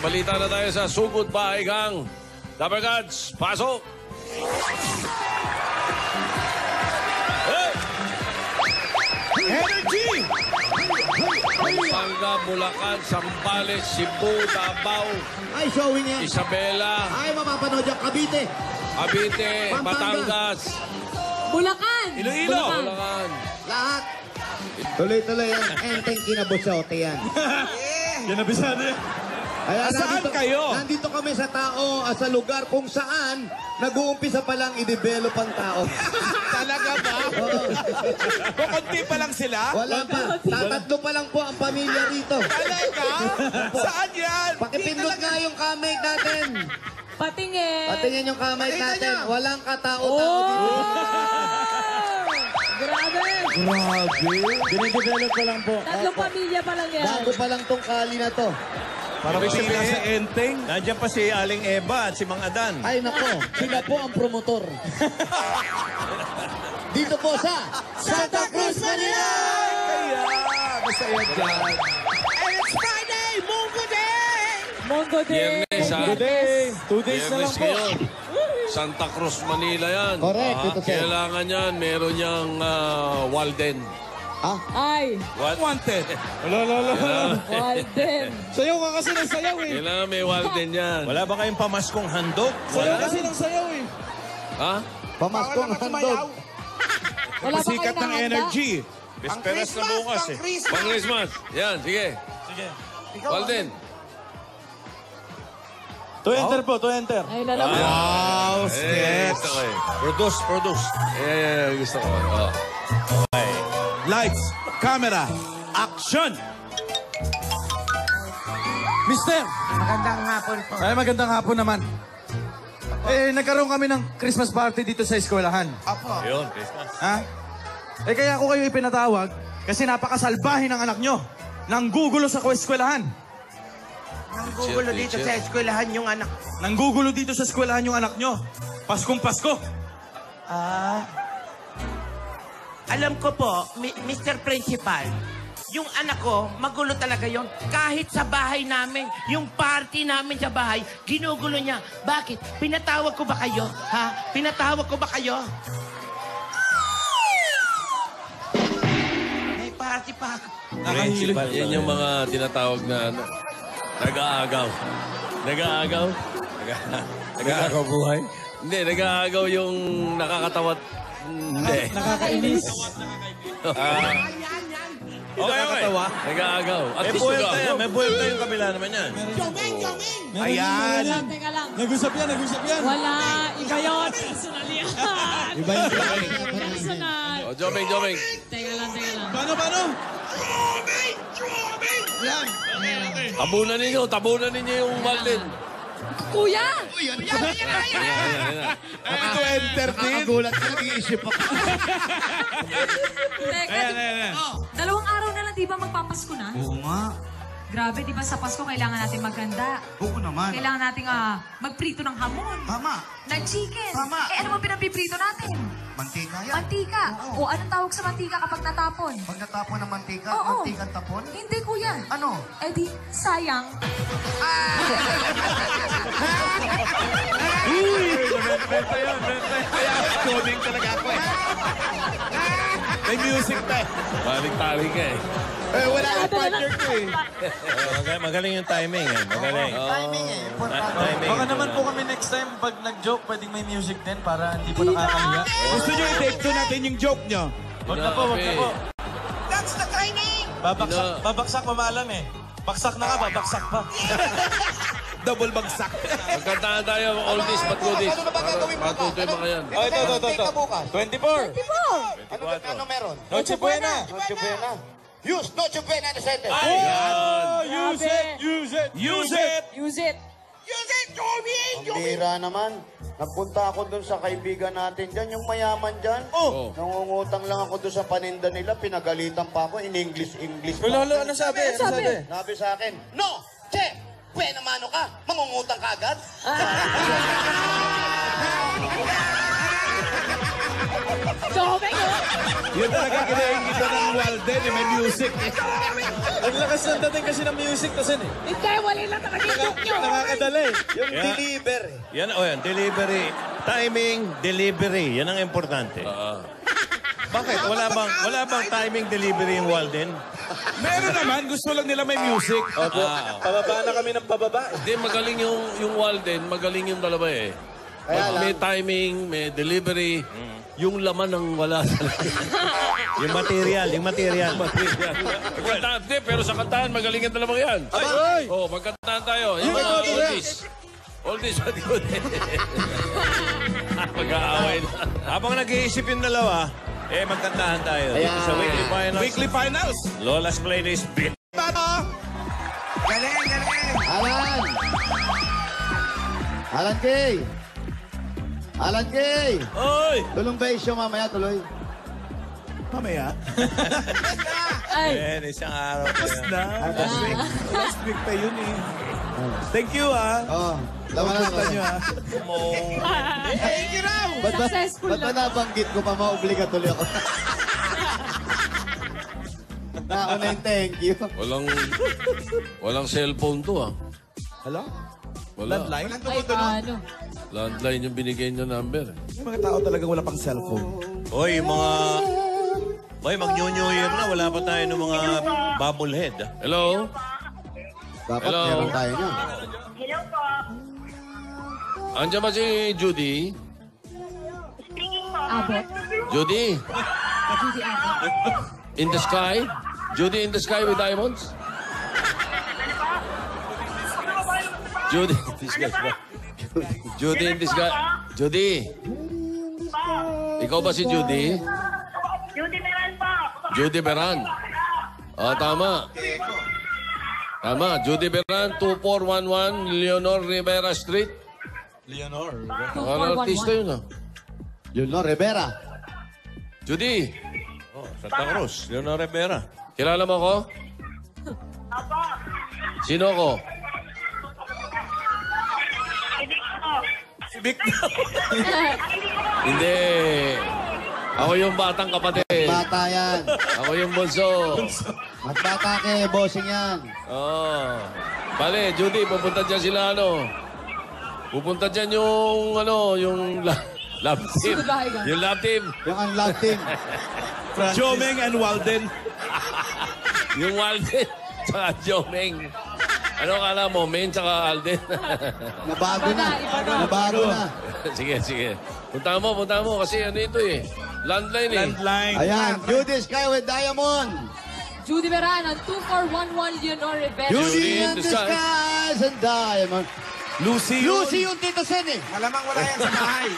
May balita na tayo sa Sugod Bahay Gang. Dapper Gods, pasok! Hey! Energy! Pampanga, Bulacan, Sambales, Cebu, Davao, Ay, showing yan. Isabela, Ay, mapapanood yung Cavite. Cavite, Pampanga. Batangas, Bulacan! Iloilo! Bulacan. Lahat. Tuloy-tuloy yan. Enteng kinabusote yan. Yan nabisado yan. Ayan, Saan kayo? Nandito kami sa tao, sa lugar kung saan nag-uumpisa pa lang i-develop ang tao. Talaga ba? Oo. Kukunti pa lang sila? Wala pa. Tatatlo pa lang po ang pamilya rito. Talaga? Saan yan? Pakipindot nga yung kamay natin. Patingin! Patingin yung kamay natin. Walang katao-tao dito. Grabe! Dinidevelop pa lang po. Tatlong pamilya pa lang yan. Bago pa lang tong kali na to. Parang pila sa Enteng. Nandiyan pa si Aling Eva at si Mang Adan. Ay nako, sila po ang promotor. Dito po sa Santa Cruz, Manila! Kaya, masaya dyan. And it's Friday, Mongo Day! Mongo Day! Biyernes, ha? Today, 2 days na lang Biyernes po. ngayon. Santa Cruz, Manila yan. Correct, dito sir. Kailangan yan, meron niyang Walden. Ay! Wanted. Wala. Walden! Sayaw ka kasi ng sayaw eh. Kailangan may Walden yan. Wala ba kayong pamaskong handog? Sayaw kasi ng sayaw eh. Ha? Pamaskong handog. Wala pa Pasikat kayo ng nahanda? energy. Bisperas na bukas eh. Pang Christmas. Yan, sige. Sige. Walden. To enter po, to enter. Ay, lalaman. Wow, Gusto ko eh. Produce. Gusto ko. Oh. Lights, camera, action! Mister! Magandang hapon po. Ay, magandang hapon naman. Nagkaroon kami ng Christmas party dito sa eskwelahan. Apo. Yun, Christmas. Ha? Kaya ako kayo ipinatawag kasi napakasalbahe ng anak nyo. Nanggugulo sa eskwelahan. Nanggugulo dito sa eskwelahan yung anak. Nanggugulo dito sa eskwelahan yung anak nyo. Paskong Pasko. Alam ko po, Mr. Principal, yung anak ko, magulo talaga yon. Kahit sa bahay namin, yung party namin sa bahay, ginugulo niya. Bakit? Pinatawag ko ba kayo? Ha? Pinatawag ko ba kayo? May party pa ako. Principal. Yan yung mga tinatawag na nag-aagaw. Nag-aagaw? Nag-aagaw buhay? Hindi, nag-aagaw yung nakakatawat. Hindi. Nakakainis. Okay. Nag-aagaw. At May least buhay tayo. nag-aagaw. May buhay tayo yung kabila naman yan. Ayan. Teka lang. Nag-usap yan. Wala. Iba yun. Personal yan. Iba yung Personal. Oh, Jomeng. Teka lang. Paano? Tabunan ninyo yung Walden. Kuya! To enter din. Nakagulat ka, nag-iisip ako. Teka, dalawang araw na lang, di ba magpapasko na? Oo nga. Grabe, di ba sa Pasko kailangan natin maganda. Oo naman. Kailangan natin magprito ng hamon. Tama. Ng chicken. Tama. Ano ba pinapiprito natin? Mantika Mantika. O anong tawag sa mantika kapag natapon? Pag natapon ng mantika, Oo. mantikang tapon. Hindi, kuya. Ano? Eh di, sayang. Coding talaga ako eh. May music tayo. Balik-talik ka eh. Wala yung partner ko eh. Magaling yung timing eh. Magaling. Timing eh. Timing. Baka naman po kami next time, pag nag-joke, pwedeng may music din para hindi po nakakahiya. Gusto nyo i-take two natin yung joke nyo? Wag na po. That's the training! Babaksak mamalam eh. Baksak na ka, babaksak pa. Double bagsak. Magkantaan tayo, oldies but goodies. Matutoy mga yan. Ito. 24. 24. Ano meron? Noche Buena. Noche Buena. Use Noche Buena in the center. Use it. Use it. Ang bira naman. Nagpunta ako dun sa kaibigan natin dyan, yung mayaman dyan. Oh. Nangungutang lang ako dun sa paninda nila, pinagalitan pa ako in English pa. Lolo, ano sabi? Sabi sa akin, no! Che! Buena mano ka! Mangungutang ka agad? So, Jomeng, oh. Yun talaga kinaingita ng Walden, may music. Ang lakas ng dating kasi ng music kasi Hindi, wala lang nakatitok nyo. nakakadala eh. Yung Yeah. deliver. Yan, yan, delivery. Timing, delivery. Yan ang importante. Bakit? Wala bang timing delivery yung Walden? Meron naman, gusto lang nila may music. Opo, pababa na kami ng pababa. Hindi, magaling yung Walden, magaling yung dalawa eh. Kaya lang. May timing, may delivery, yung laman ng wala talaga. Yung material. Kantahan, hindi, pero sa kantahan, magaling yung dalawa yan. Ay! Oh, magkantahan tayo. Yung mga oldies. Oldies, what good? Mag-aaway na. Habang nag-iisip yung dalawa, magkantahan tayo. Dito sa Weekly Finals. Weekly Finals. Lola's Playlist Beat. Alan! Alan Kay! Alan Kay! Oy! Tulong ba yung show mamaya? Tuloy. Mamaya. Ay, Ayan, isang araw pa yun. Last week pa yun eh. Thank you Oh, laman na ako. nyo successful Ba't ba na. nabanggit ko pa ma-obligatory ako? Nauna yung thank you. Walang cellphone to ah. Hala? Wala. Landline? Ay, paano? Landline yung binigay niya number. May mga tao talagang wala pang cellphone. Oy, yung mga... Oy, mag-New Year na. Wala pa tayo ng mga bobblehead. Hello? Dapat Hello? meron tayo niya. Andiyan ba si Judy? Abot. Judy? Judy Abot. In the sky? Judy in the sky with diamonds? Judy in the sky ba? Judy in the sky. Judy. Ikaw ba si Judy? Judy Meran po. Judy Beran. Ah, tama. Tama. Judy Beran, 2411 Leonor Rivera Street. Leonor. Ano artista yun ah? Yun no, Rivera. Judy, Oh, Santa Cruz. Leonor Rivera. kilala mo ako? Apo. Sino ako? Ibig po. Hindi. Ako yung batang kapatid. Bata yan. Ako yung bunso. Mas bata kay bossing yan. Oh. Bale, Judy, pupunta dyan sila ano. Pupunta dyan yung ano, yung love team. Yung love team. Yung unlock team. Jomeng and Walden. Yung Walden. Tsaka Jomeng. Ano kala mo? Main tsaka Alden. Nabago na. Nabago na. Sige, sige. Punta mo. Kasi ano ito eh. Landline eh. Landline. Ayan, Judy Sky with Diamond. Judy Verana, 2411 Leonor Rivera. Judy in the skies and Diamond. Lucy. Lucy yung Tito Sen eh. Malamang wala yan sa bahay.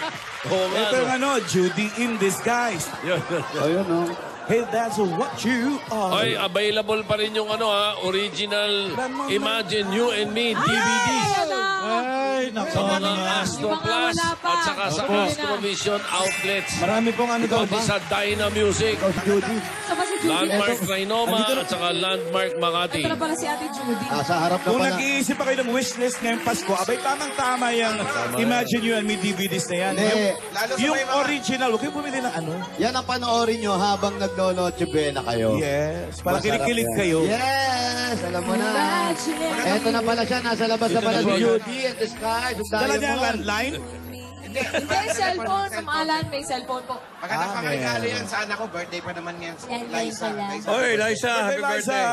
Oo nga. Ito yung ano, Judy in disguise. Ayun no. Hey, that's what you are. Ay, available pa rin yung ano ha, original Imagine You and Me DVDs. Ay, nako Sa mga naman. Astro Yung mga Plus wala pa. at saka sa Opo. Astrovision outlets. Marami pong ano daw Pati sa Dyna Music, Ikaw si Judy. Saka si Judy. Landmark Rainoma at saka Landmark Makati. Ito na pala si Ate Judy. Nasa harap na Kung pala. nag-iisip pa kayo ng wishlist ngayong Pasko, abay tamang-tama yung Imagine You and Me DVDs na yan. Hindi. Yung original, huwag kayo bumili ng ano. Yan ang panoorin nyo habang nagno-Noche Buena kayo. Yes. Para Masarap kinikilig yan. kayo. Yes! Alam mo na. Eto na pala siya. Nasa labas na pala si Judy and the skies and Dala niya ang Diamond. landline. Hindi, cellphone. Mamahalan, may cellphone po. Magandang pangregalo yan sa anak ko. Birthday pa naman yan. Yan, Liza. pala. Oy, Liza, happy Liza. birthday.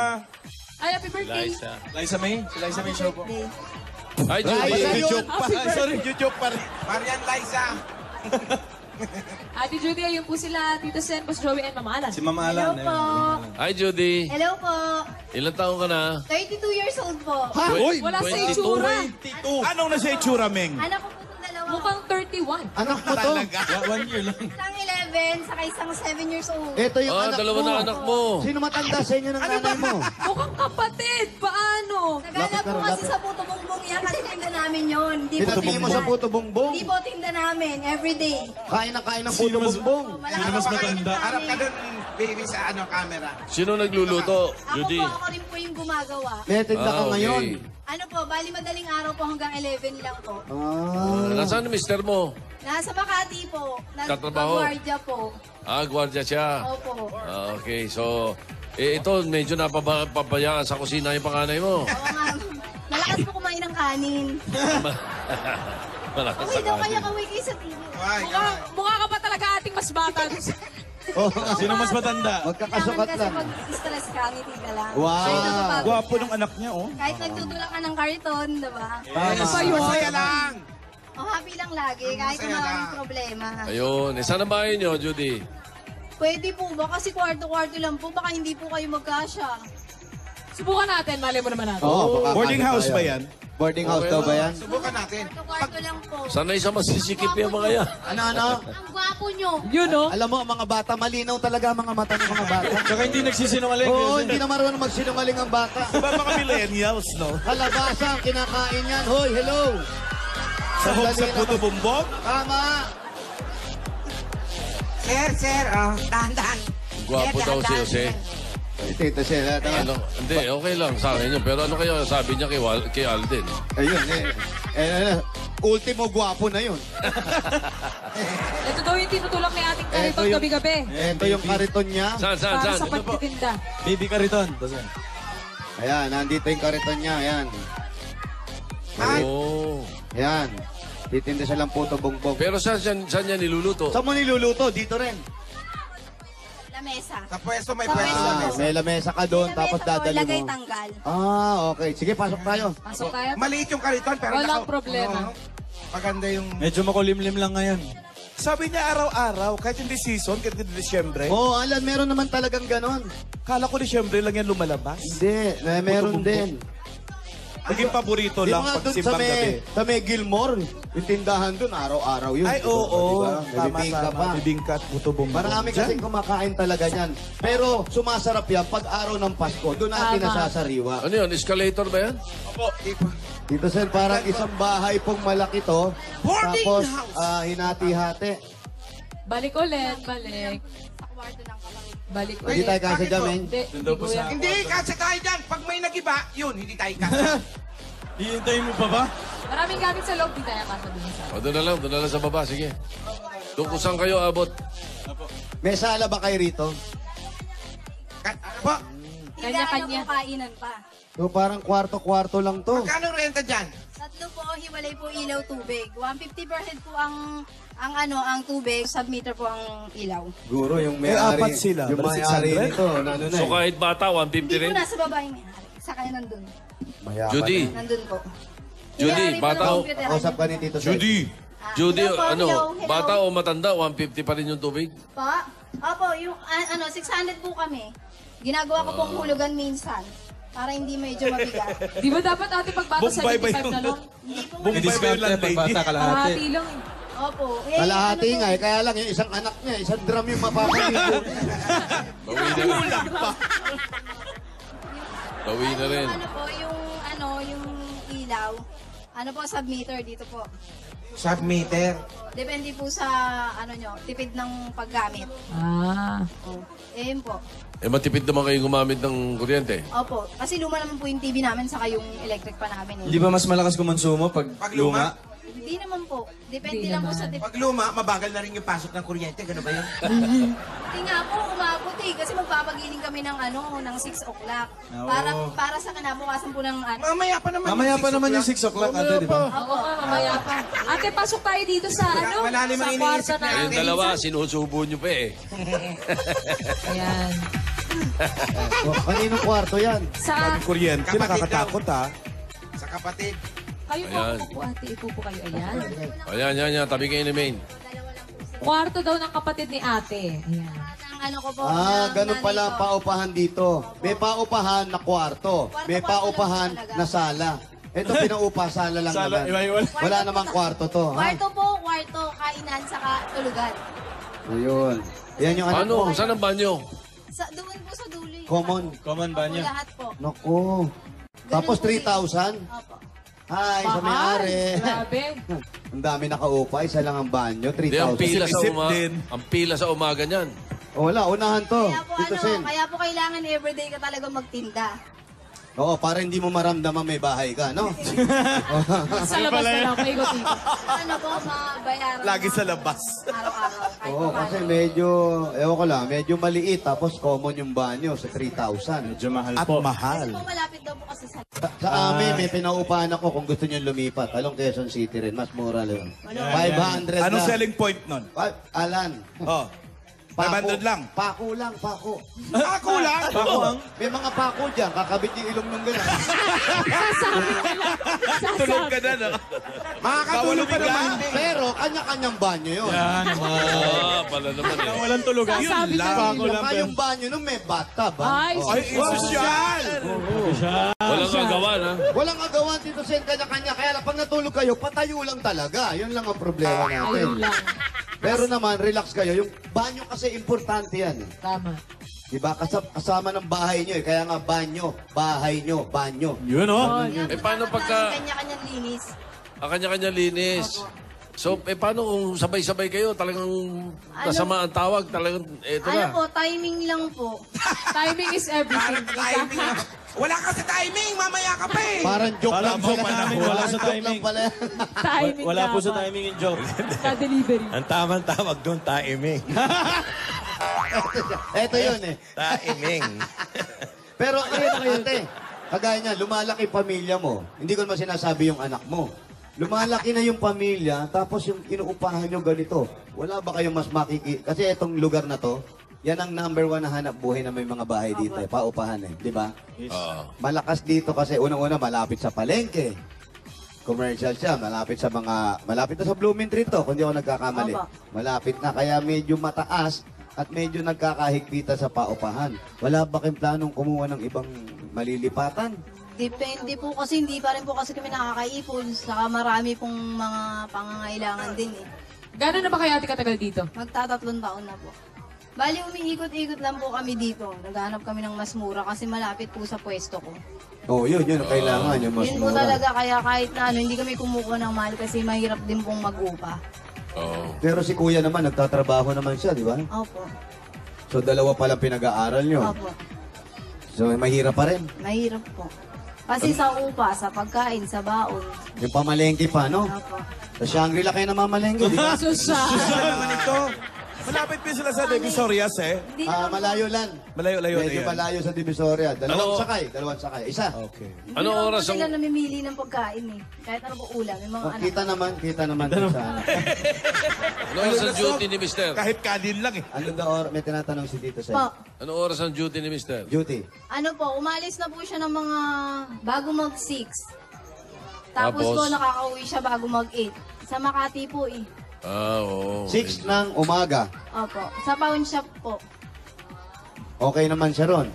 Ay, happy birthday. Liza. Liza May? Si Liza May show po. Ay, Liza Judy. yun. Joke pa. Ay, sorry, joke pa rin. Marian Liza. Ate Judy, ayun po sila, Tito Sen, Boss Joey, and Mama Alan. Si Mama Alan. Hello po. Hi, Judy. Hello po. Ilan taong ka na? 32 years old po. Ha? Uy! Wala sa 22. itsura. Anong nasa itsura, Meng? Anak ko po itong dalawa. Mukhang 31. Anak mo to. 1 year lang. Isang 11, saka isang 7 years old. Ito yung Ah, anak dalawa mo. na anak mo. Sino matanda sa inyo ng nanay mo? Mukhang kapatid. Paano? Naghanap po kasi sa puto bongbong yan kasi tinda namin yun. Hindi po Pinatingin mo sa puto bongbong. Hindi po tinda namin, everyday. Kain ng puto bongbong. Malaki po kainin Harap ka namin. dun, baby, sa camera. Sino nagluluto, Ako Judy? po, ako rin po yung gumagawa. May tinda ka Ah, ngayon. okay. Ano po, bali madaling araw po hanggang 11 lang po. Ah. Nasaan ang mister mo? Nasa Makati po. Tatrabaho? Nagpagwardya po. Gwardiya siya. Opo. Okay, so... ito, medyo napabayaan sa kusina yung panganay mo. Oo nga. Malakas po kumain ng kanin. Malakas Okay sa daw kanin. kaya kaway kayo sa TV. Mukha ka pa talaga ating mas bata. Sino mas matanda? Magkakasukat Kasi lang. mag-stress ka, ngiti ka lang. Wow. Kahit napapagod Gwapo ka. ng anak niya, oh. Kahit nagtutulak ka ng karton, diba? Masaya lang. O happy lang lagi, kahit na maraming problema. Ayun. Saan ang bahay niyo, Judy? Pwede po ba? Kasi kwarto-kwarto lang po, baka hindi po kayo magkasya. Subukan natin, mali mo naman natin. Oo, Boarding house ba yan? Boarding house daw ba yan? Subukan natin. Kwarto-kwarto lang po. Sanay sa masisikip yung mga yan. Ano? Ang gwapo nyo. Yun, no? Alam mo, mga bata, malinaw talaga ang mga mata ng mga bata. Saka hindi nagsisinungaling. Oo, hindi na marunong magsinungaling ang bata. Diba mga millennials, no? Kalabasa ang kinakain yan. Hoy, hello! Sahog sa Sandali puto naman. bumbong? Tama! Sir, dahan-dahan. Gwapo daw si Jose. Tito siya. Ano? Hindi, okay lang sa akin yun. Pero ano kaya sabi niya kay Alden? Ayun, ultimo gwapo na yun. Ito daw yung tinutulak ni ating kariton Ito yung- gabi-gabi. Ito yung kariton niya. Saan? Para sa pagtitinda. Baby Cariton. Ayan, nandito yung kariton niya. Ayan. Oo. Ayan. Titinda siya lang puto bongbong. Pero saan niya niluluto? Saan mo niluluto? Dito rin. Lamesa. Sa pwesto, may Sa pwesto. pwesto. May lamesa ka doon, tapos dadali Lagay mo. tanggal. Okay. Sige, pasok tayo. Pasok tayo. Maliit yung kariton, pero Walang problema. Maganda yung... Medyo makulimlim lang ngayon. Sabi niya araw-araw, kahit hindi season, kahit hindi Disyembre. Oo, Alan, meron naman talagang ganon. Kala ko Disyembre lang yan lumalabas. Hindi, meron din. Naging paborito Yung lang nga pag doon simbang gabi. sa may Gilmore, yung tindahan doon, araw-araw yun. Ay, oo. Diba? May bibingka pa. Bibingka at puto bumbong. Marami kasing kumakain talaga yan. Pero sumasarap yan pag araw ng Pasko. Doon natin Tama. nasasariwa. Ano yun? Escalator ba yan? Dito sir, parang isang bahay pong malaki to. Boarding Tapos house. hinati-hati. Balik ulit, balik. Sa kwarto ng kapatid. Balik Hindi ulit. tayo kasi Bakit dyan, po? men. Hindi kuya. Hindi, kasi tayo dyan. Pag may nagiba, yun, hindi tayo kasi. Hihintayin mo pa ba? Maraming gamit sa loob, di tayo kasa dun sa. O, doon na lang sa baba. Sige. Doon kung saan kayo abot. May sala ba kayo rito? Ano ba? Kanya-kanya. Hindi kainan pa. So parang kwarto-kwarto lang to. Magkano renta dyan? Tatlo po, hiwalay po ilaw tubig. 150% po ang tubig, sub-meter po ang ilaw. Guro, yung apat sila. Yung Bali, may-ari 600? nito, ano na So eh. kahit bata, 150 Hindi rin? po nasa baba yung may-ari. Sa kanya nandun. Mayaman. Judy. Nandun po. Judy, May-ari po bata ng o- computer. Kausap ka ni Tito Seth. Judy, Hello po, ano? hello, hello. Bata o matanda, 150 pa rin yung tubig? Pa? Opo, yung 600 po kami. Ginagawa ko pong hulugan minsan. Para hindi medyo mabigat. Di ba dapat ate pagbata Bombay ba 75 na lang? Hindi po Bombay ba yung landlady? Kalahati lang eh. Opo. Kalahati ano nga po, eh, kaya lang yung isang anak niya, isang drum yung mapapaligo. Bawi na rin. Yung ilaw. Ano po, sub-meter dito po. Submeter. Depende po sa, tipid ng paggamit. Ah. Oh. Yun po. Matipid naman kayo gumamit ng kuryente. Opo. Kasi luma naman po yung TV namin, saka yung electric pa namin. Hindi ba mas malakas kumonsumo pag Pag luma? Hindi naman po. Depende Hindi lang po naman. sa tipid. Pag luma, mabagal na rin yung pasok ng kuryente. Gano'n ba yun? Hindi nga po, umabot eh. Kasi magpapagiling kami ng 6 o'clock. Para sa kinabukasan po ng Mamaya pa naman. Mamaya pa naman yung 6 o'clock, ate, di ba? Oo nga, mamaya pa. Ate, pasok tayo dito sa Malalim ang sa iniisip kwarto niya. na. Yung dalawa, sinusubo nyo pa eh. Ayan. Kaninong kwarto yan? Sa, Kuryente, Kapatid nakakatakot ha. Sa kapatid. kayo po, Ayan. upo ate, ipupo kayo. Ayan. Ayan, tabi kayo ni Maine. Kwarto daw ng kapatid ni ate. Ayan. ang ko po. Ganun ng pala nanay ang ko. paupahan dito. May paupahan na kwarto. May paupahan na sala. Ito pinaupa, sala lang naman. Wala namang kwarto to. Ha? Kwarto po, kainan, saka tulugan. Ayun. Yan yung anak Ano? mo. Saan ang banyo? Doon po sa dulo. Common ba niya? Lahat po. Naku. Tapos po yun. 3,000? Opo. Hi, sa may-ari. Grabe. Ang dami nakaupa, isa lang ang banyo, Hindi, ang 3,000. pila sa Isip din. ang pila sa umaga niyan. Wala, unahan to. Kaya po, Dito, Sen. kaya po kailangan everyday ka talaga magtinda. Oo, para hindi mo maramdaman may bahay ka, no? Sa labas na lang, paikot-ikot. Ano po, mabayaran Lagi mo sa labas. Araw-araw. Kahit Oo, kasi medyo, ewan ko lang, medyo maliit. Tapos common yung banyo sa 3,000. Medyo mahal At po. mahal. Kasi po malapit daw po kasi sa... Sa amin, may pinaupahan ako kung gusto nyo lumipat. Talong Quezon City rin, mas mura lang. 500 Anong lang. selling point nun? Alan. Oh. 500 lang. Pako lang, pako. Ako lang. May mga pako dyan, kakabit yung ilong ng gano'n. Sasabi ka lang. Tulog ka na, no? Makakatulog ka naman. Pero kanya-kanyang banyo yun. Pala naman eh. Walang tulugan. Sasabi ka Pako lang. lang. Saka yung banyo nun may bathtub, ha? Ay, Ay, social! Walang agawan, ha? Walang agawan dito sa kanya-kanya. Kaya lang, pag natulog kayo, patayo lang talaga. Yun lang ang problema natin. ayun lang. Pero naman, relax kayo. Yung banyo kasi importante yan. Tama. Diba? Kasama ng bahay nyo eh. Kaya nga banyo, bahay nyo, banyo. Yun, oh. Eh, paano pagka... Kanya-kanyang linis. Kanya-kanya linis. So, paano kung sabay-sabay kayo? Talagang kasama ang tawag. Talagang, eto Ano na. po, timing lang po. Timing is everything. Timing. Wala ka sa timing, mamaya ka pa eh. Parang joke Parang lang joke pala. namin, wala sa Parang joke timing. lang pala. Timing Wala po sa dapat. timing yung joke. Sa delivery. Ang tamang tawag doon, timing. Eto yun eh. Timing. Pero ate, kagaya niya, lumalaki pamilya mo. Hindi ko naman sinasabi yung anak mo. Lumalaki na yung pamilya, tapos yung inuupahan nyo ganito. Wala ba kayong mas Kasi itong lugar na to, yan ang number 1 na hanap buhay na may mga bahay dito eh. Paupahan eh, di ba? Malakas dito kasi unang-una malapit sa palengke. Commercial siya, malapit na sa Blooming Tree to, kung di ako nagkakamali. Opo. Malapit na, kaya medyo mataas at medyo nagkakahigpita sa paupahan. Wala ba kayong planong kumuha ng ibang malilipatan? Depende po kasi hindi pa rin po kasi kami nakakaipon. Saka marami pong mga pangangailangan din eh. Gano'n na ba kayo ate katagal dito? Magtatatlong taon na po. Bali, umiikot-ikot lang po kami dito. Naghahanap kami ng mas mura kasi malapit po sa pwesto ko. Oh, yun ang kailangan, yung mas Yun po mura. talaga, kaya kahit na ano, hindi kami kumukuha ng mahal kasi mahirap din pong mag-upa. Pero si kuya naman, nagtatrabaho naman siya, di ba? Opo. So, dalawa palang pinag-aaral nyo. Opo. So, mahirap pa rin. Mahirap po. Kasi sa upa, sa pagkain, sa baon. Yung pamalengke pa, no? Opo. Sa Shangri-La kayo namamalengke, di ba? Susa. Naman ito. Malapit pa sila sa Divisorias eh. Hindi naman Malayo lang. Malayo-layo na Medyo yan. malayo sa Divisoria. Dalawang Ano? sakay. Isa. Okay. Anong Hindi naman oras po sila ang... namimili ng pagkain eh. Kahit ano po ulam, yung mga Oh, anak. kita naman sa ano. Anong oras ang duty ni Mister? Kahit kanin lang eh. Ano daw, may tinatanong si Tito Po, sa Anong oras ang duty ni Mister? duty. ano po, umalis na po siya ng mga bago mag-6. Tapos Tapos? po, nakakauwi siya bago mag-8. Sa Makati po eh. Oo. 6 ng umaga. Opo. Sa pawn shop po. Okay naman siya ron.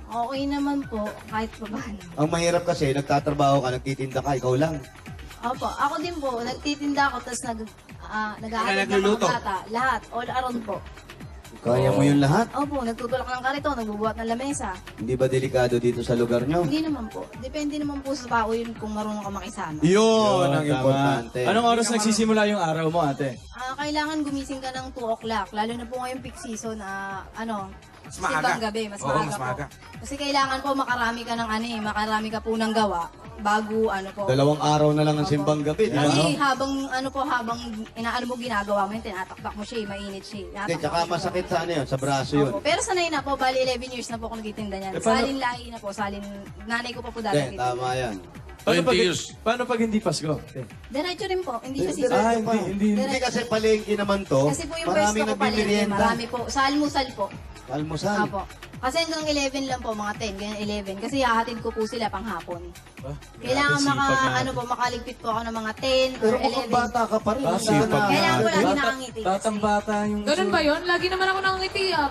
Okay naman po, kahit pa paano. Ang mahirap kasi, nagtatrabaho ka, nagtitinda ka, ikaw lang. Opo, ako din po, nagtitinda ako, tapos nag-aaral ng mga bata. Lahat, all around po. Kaya mo yun lahat? Opo, nagtutulak ng karito, nagbubuhat ng lamesa. Hindi ba delikado dito sa lugar nyo? Hindi naman po. Depende naman po sa tao yun kung marunong ka makisama. Yun ang Tama. importante. Anong oras nagsisimula yung araw mo, ate? Kailangan gumising ka ng 2 o'clock, lalo na po ngayong peak season na Mas maaga. simbang gabi, mas Oo, maaga mas maaga. po. Kasi kailangan po makarami ka ng makarami ka po ng gawa bago po. 2 araw na lang ang simbang gabi, di ba? Kasi habang inaano mo ginagawa mo yun, tinataktak mo siya, mainit siya. Hindi, Tinataktak tsaka mo siya. masakit sa ano yun, sa braso yun. Opo, pero sanay na po, bali 11 years na po ako nagtitinda niyan. Eh, paano- Salin lahi na po, nanay ko pa po Hindi, dati. tama yan. 20 years. Paano pag hindi Pasko? Diretso rin po, hindi siya Diretso season. pa. Hindi kasi palengke naman to. Kasi po yung pwesto Maraming ko pala, nagmimerienda. marami po. Sa almusal po. Almusal. Apo. Kasi hanggang 11 lang po, mga 10, ganyan 11. Kasi hahatid ko po sila pang hapon. Kailangan makaligpit po ako ng mga 10 or Pero mukhang 11. bata ka pa rin. Ah, Ang sipag. sana. Kailangan ko lagi nakangiti. Tatang bata yung... Ganun ba yun? Lagi naman ako nakangiti ah.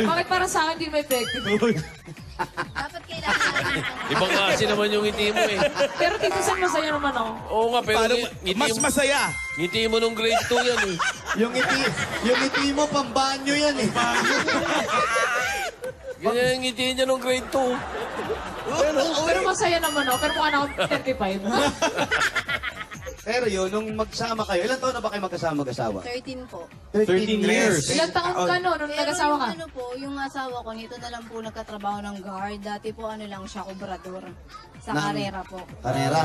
Bakit para sa akin din may effective? Dapat kailangan Ibang klase naman yung ngiti mo eh. Pero Tito Sen, masaya naman ako. Oo nga, pero Paano, ngiti mas mo, masaya. ngiti mo nung grade 2 yan eh. Yung ngiti mo, pambanyo yan eh. Ganyan yung ngiti niya nung grade 2. Pero masaya naman ako. Pero mukha na ako 35. Pero yun, nung magsama kayo, ilan taon na ba kayo magkasama-mag-asawa? 13 po. 13 years. Ilang taon ka no, nung Pero nag-asawa ka? yung ano po, yung asawa ko, nito na lang po nagkatrabaho ng guard. Dati po ano lang siya, kubrador. Sa Ng- karera po. Karera.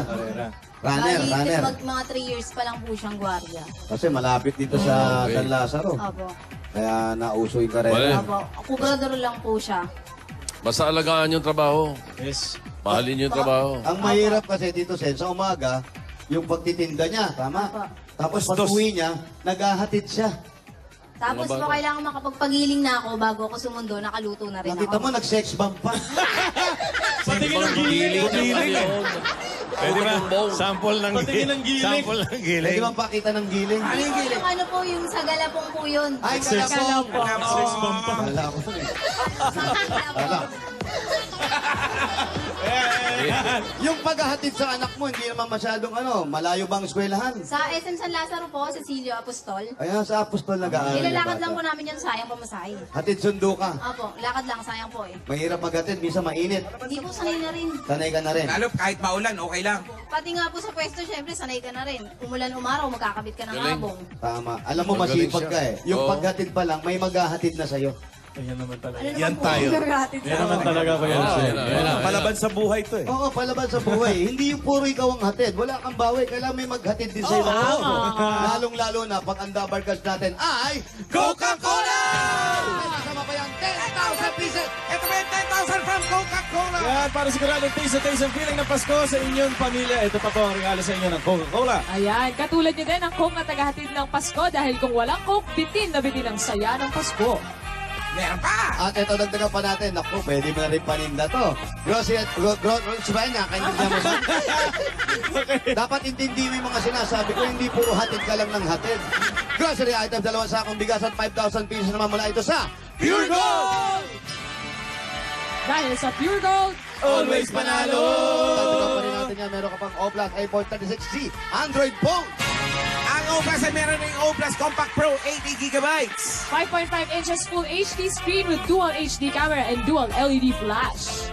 Runner, Bali, runner. mga 3 years pa lang po siyang gwardiya. Kasi malapit dito sa Okay. San Lazaro. Opo. Kaya nauso yung karera. Wala. Opo. Kubrador lang po siya. Basta alagaan yung trabaho. Yes. Mahalin yung trabaho. Ang mahirap kasi dito, Sen, sa umaga, yung pagtitinda niya, tama? Opo. Tapos pag uwi niya, naghahatid siya. Tapos po kailangan makapagpagiling na ako bago ako sumundo, nakaluto na rin Nakita ako. mo, nag-sex bomb pa. Patingin ng Giling giling. Pwede ba? Sample ng Patingin ng giling. Sample ng Pwede giling. bang pakita ng giling? Yung ano po, yung sa galapong po yun. Ay, kalapong! Sex bomb pa. Wala ko. Wala. Yung paghahatid sa anak mo, hindi naman masyadong malayo bang eskwelahan? Sa SM San Lazaro po, Cecilio Apostol. Ayan, sa Apostol nag-aaral. Ilalakad na lang po bata. namin yun, sayang pamasahe. Hatid sundo ka. Opo, lakad lang, sayang po eh. Mahirap maghatid, minsan mainit. Hindi po sanay na rin. Sanay ka na rin. Lalo kahit maulan, okay lang. Pati nga po sa pwesto, syempre, sanay ka na rin. Umulan umaraw, magkakabit ka ng Galing. abong. Tama. Alam mo, Magaling masipag siya. ka eh. Yung Oo. paghatid pa lang, may maghahatid na sa'yo. Ayan naman talaga. Ano Yan naman po tayo. yung gagahatid sa Yan naman akin? talaga ko yan. Palaban sa buhay to eh. Oo, palaban sa buhay. Hindi yung puro ikaw ang hatid. Wala kang bawi. Kailangan may maghatid din sa'yo. Lalong-lalo na pag ang dabarkas natin ay Coca-Cola! Kasama pa yan, 10,000 pieces! Ito ba yung 10,000 from Coca-Cola? Yan, para sigurado taste ang feeling ng Pasko sa inyong pamilya. Ito pa po ang regalo sa inyo ng Coca-Cola. Ayan, katulad nyo din ang Coke na tagahatid ng Pasko dahil kung walang Coke, bitin na bitin ang saya ng Pasko. Meron pa! At ito, dagdagan pa natin. Naku, pwede mo na rin paninda to. Grocery at grocery niya, kanya mo ba? Dapat intindi mo yung mga sinasabi ko, hindi puro hatid ka lang ng hatid. Grocery items, 2 sakong bigas at 5,000 pesos naman mula ito sa Pure Gold! Dahil sa Pure Gold, Always panalo! Dagdagan pa rin natin yan. Meron ka pang Oplas iPhone 36C Android phone. Ang Oplas ay meron ng Oplas Compact Pro 80 gigabytes. 5.5 inches Full HD screen with dual HD camera and dual LED flash.